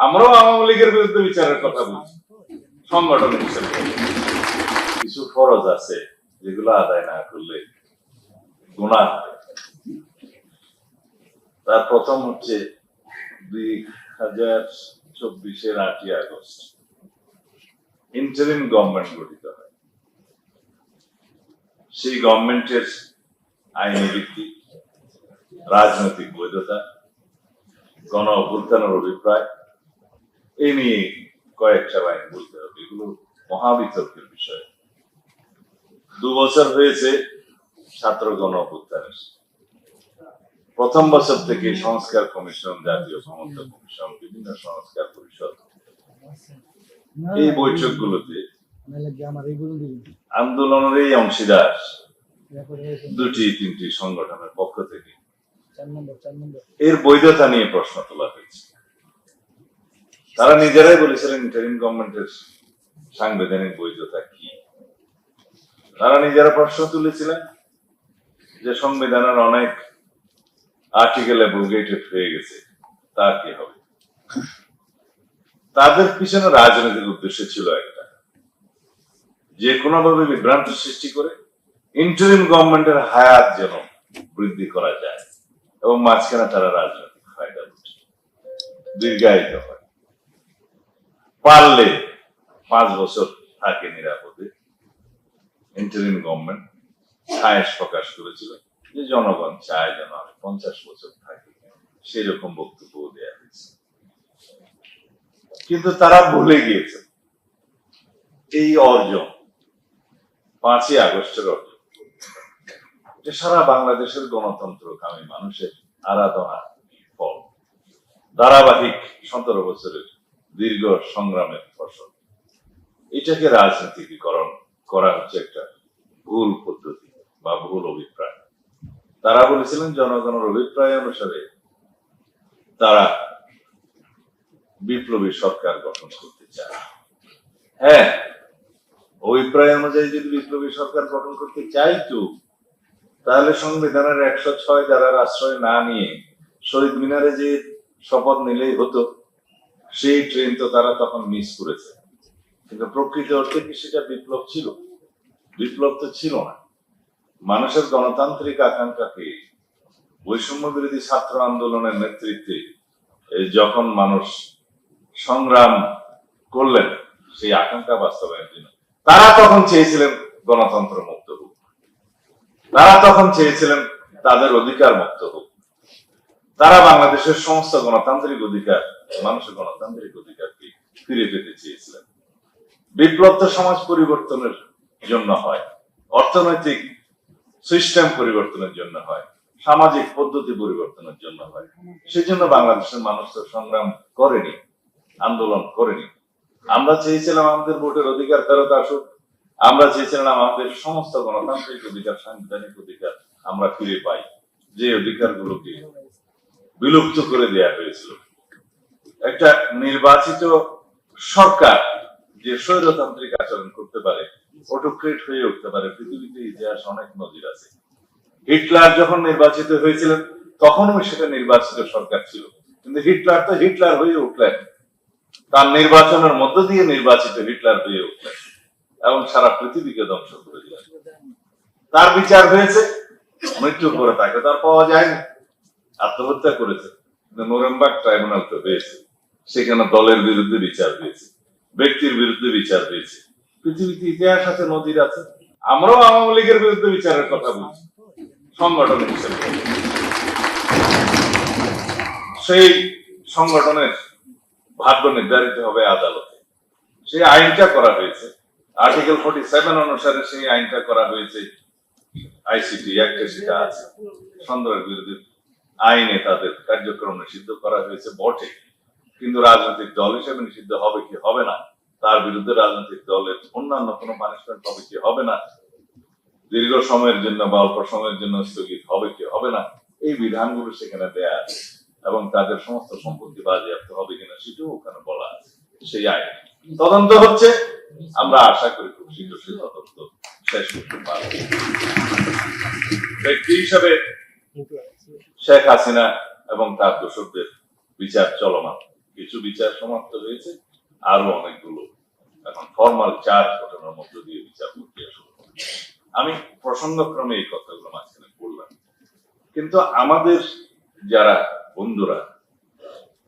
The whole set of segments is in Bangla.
আমরাও আওয়ামী লীগের বিরুদ্ধে বিচারের কথা বলছি সংগঠন হিসেবে। কিছু ফরজ আছে যেগুলো আদায় না করলে গুনাহ। তার প্রথম হচ্ছে 2024-এর 8ই আগস্ট ইন্টারিম গভর্নমেন্ট গঠিত হয়। সেই গভর্নমেন্টের আইনি ভিত্তি, রাজনৈতিক বৈধতা, গণ অভ্যুত্থানের অভিপ্রায় এই নিয়ে কয়েকটা লাইন বলতে হবে। এগুলো মহাবিতর্কের বিষয়। 2 বছর হয়েছে ছাত্র গণ অভ্যুত্থানের। প্রথম বছর থেকে সংস্কার কমিশন, জাতীয় ক্ষমতা কমিশন, বিভিন্ন সংস্কার পরিষদ এই বৈঠকগুলোতে আন্দোলনের এই অংশীদার 2-3টি সংগঠনের পক্ষ থেকে এর বৈধতা নিয়ে প্রশ্ন তোলা হয়েছে। তারা নিজেরাই বলেছিলেন ইন্টারিম গভর্নমেন্টের সাংবিধানিক বৈধতা কি। তারা নিজেরা প্রশ্ন তুলেছিলেন যে সংবিধানের অনেক আর্টিকেল অ্যাব্রোগেটেড হয়ে গেছে, তা কি হবে। তাদের পিছনে রাজনৈতিক উদ্দেশ্য ছিল একটা, যে কোনোভাবে বিভ্রান্ত সৃষ্টি করে ইন্টারিম গভর্নমেন্টের হায়াত যেন বৃদ্ধি করা যায় এবং মাঝখানে তারা রাজনৈতিক ফায়দা লুটে দীর্ঘায়িত হয়। পারলে 5 বছর থাকে নিরাপদে। ইন্টারিম গভর্নমেন্ট সাহস প্রকাশ করেছিল যে জনগণ চায় যেন আমি 50 বছর থাকি, সেরকম বক্তব্য দেওয়া হয়েছে। কিন্তু তারা ভুলে গিয়েছে এই অর্জন 5ই আগস্টের অর্জন, যে সারা বাংলাদেশের গণতন্ত্রকামী মানুষের আরাধনা ফল, ধারাবাহিক 17 বছরের দীর্ঘ সংগ্রামের ফসল। এটাকে রাজনীতিকরণ করা হচ্ছে একটা ভুল পদ্ধতি বা ভুল অভিপ্রায়। তারা বলেছিলেন জনগণের অভিপ্রায় অনুসারে তারা বিপ্লবী সরকার গঠন করতে চায়। হ্যাঁ, অভিপ্রায় অনুযায়ী যদি বিপ্লবী সরকার গঠন করতে চাইতো তাহলে সংবিধানের 106 ধারার আশ্রয় না নিয়ে শহীদ মিনারে যে শপথ নিলেই হতো। সেই ট্রেন তো তারা তখন মিস করেছে। কিন্তু প্রকৃত অর্থে কি সেটা বিপ্লব ছিল? বিপ্লব তো ছিল না। মানুষের গণতান্ত্রিক আকাঙ্ক্ষাকে বৈষম্য বিরোধী ছাত্র আন্দোলনের নেতৃত্বে যখন মানুষ সংগ্রাম করলেন সেই আকাঙ্ক্ষা বাস্তবায়নের জন্য, তারা তখন চেয়েছিলেন গণতন্ত্র মুক্ত হোক, তারা তখন চেয়েছিলেন তাদের অধিকার মুক্ত হোক, তারা বাংলাদেশের সমস্ত গণতান্ত্রিক অধিকার, মানুষের গণতান্ত্রিক অধিকারকে ফিরে পেতে চেয়েছিলেন। বিপ্লব তো সমাজ পরিবর্তনের জন্য হয়, অর্থনৈতিক সিস্টেম পরিবর্তনের জন্য হয়, সামাজিক পদ্ধতি পরিবর্তনের জন্য হয়। সেজন্য বাংলাদেশের মানুষ তো সংগ্রাম করেনি, আন্দোলন করেনি। আমরা চেয়েছিলাম আমাদের ভোটের অধিকার ফেরত আসুক, আমরা চেয়েছিলাম আমাদের সমস্ত গণতান্ত্রিক অধিকার, সাংবিধানিক অধিকার আমরা ফিরে পাই, যে অধিকারগুলোকে বিলুপ্ত করে দেওয়া হয়েছিল। একটা নির্বাচিত সরকার যে স্বৈরতান্ত্রিক আচরণ করতে পারে, অটোক্রেট হয়ে উঠতে পারে, পৃথিবীতে ইতিহাস অনেক নজির আছে। হিটলার যখন নির্বাচিত হয়েছিলেন তখনও সেটা নির্বাচিত সরকার ছিল, কিন্তু হিটলার তো হিটলার হয়ে উঠলেন, তার নির্বাচনের মধ্য দিয়ে নির্বাচিত হিটলার হয়ে উঠলেন এবং সারা পৃথিবীকে ধ্বংস করে দিলেন। তার বিচার হয়েছে, মৃত্যুর পরে তাকে তার পাওয়া যায়নি, আত্মহত্যা করেছে। নুরেমবার্গ ট্রাইব্যুনাল তো হয়েছে, সেখানে দলের বিরুদ্ধে বিচার হয়েছে, ব্যক্তির বিরুদ্ধে বিচার হয়েছে। পৃথিবীতে ইতিহাস আছে, নজির আছে। আমরাও আওয়ামী লীগের বিরুদ্ধে বিচারের কথা বলছি সংগঠন হিসেবে। সেই সংগঠনের ভাগ্য নির্ধারিত হবে আদালতে। সেই আইনটা করা হয়েছে আর্টিকেল 47 অনুসারে, সেই আইনটা করা হয়েছে আইসিটি অ্যাক্টে, সেটা আছে। সন্দেহের বিরুদ্ধে আইনে তাদের কার্যক্রম নিষিদ্ধ করা হয়েছে বটে, কিন্তু রাজনৈতিক দল হিসেবে নিষিদ্ধ হবে কি হবে না, তার বিরুদ্ধে রাজনৈতিক দলের অন্যান্য কোনো পানিশমেন্ট হবে কি হবে না, দীর্ঘ সময়ের জন্য বা অল্প সময়ের জন্য স্থগিত হবে কি হবে না, এই বিধানগুলো সেখানে দেয়া আছে। এবং তাদের সমস্ত সম্পত্তি বাজেয়াপ্ত হবে কিনা সেটাও ওখানে বলা আছে। সেই আইন তদন্ত হচ্ছে, আমরা আশা করি খুব শীঘ্র সেই তদন্ত শেষ করতে পারব। ব্যক্তি হিসাবে শেখ হাসিনা এবং তার দোষকদের বিচার চলমান। কিছু বিচার সমাপ্ত হয়েছে, আরো অনেকগুলো এখন ফর্মাল চার্জ ঘটনার মধ্য দিয়ে বিচার প্রক্রিয়া শুরু হবে। আমি প্রসঙ্গক্রমে এই কথাগুলো মাঝখানে বললাম, কিন্তু আমাদের যারা বন্ধুরা,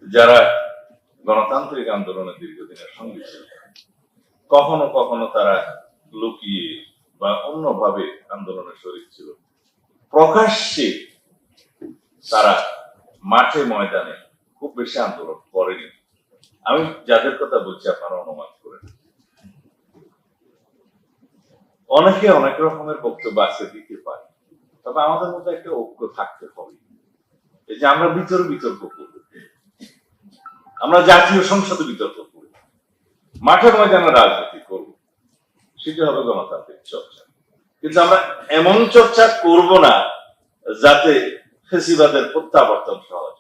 যারা গণতান্ত্রিক আন্দোলনে দীর্ঘদিনের সঙ্গী ছিল, কখনো কখনো তারা লুকিয়ে বা অন্যভাবে আন্দোলনে শরীক ছিল, প্রকাশ্যে তারা মাঠে ময়দানে খুব বেশি আন্দোলন করেনি। আমি যাদের কথা বলছি আপনারা অনুমান করেন। অনেকে অনেক রকমের বক্তব্য আছে দিতে পারে, তবে আমাদের মধ্যে একটা ঐক্য থাকতে হবে। এই যে আমরা বিতর্ক করব, আমরা জাতীয় সংসদে বিতর্ক করব, মাঠে ময়দানে রাজনীতি করব, সেটা হবে গণতান্ত্রিক চর্চা। কিন্তু আমরা এমন চর্চা করব না যাতে ফেসিবাদের প্রত্যাবর্তন সহজ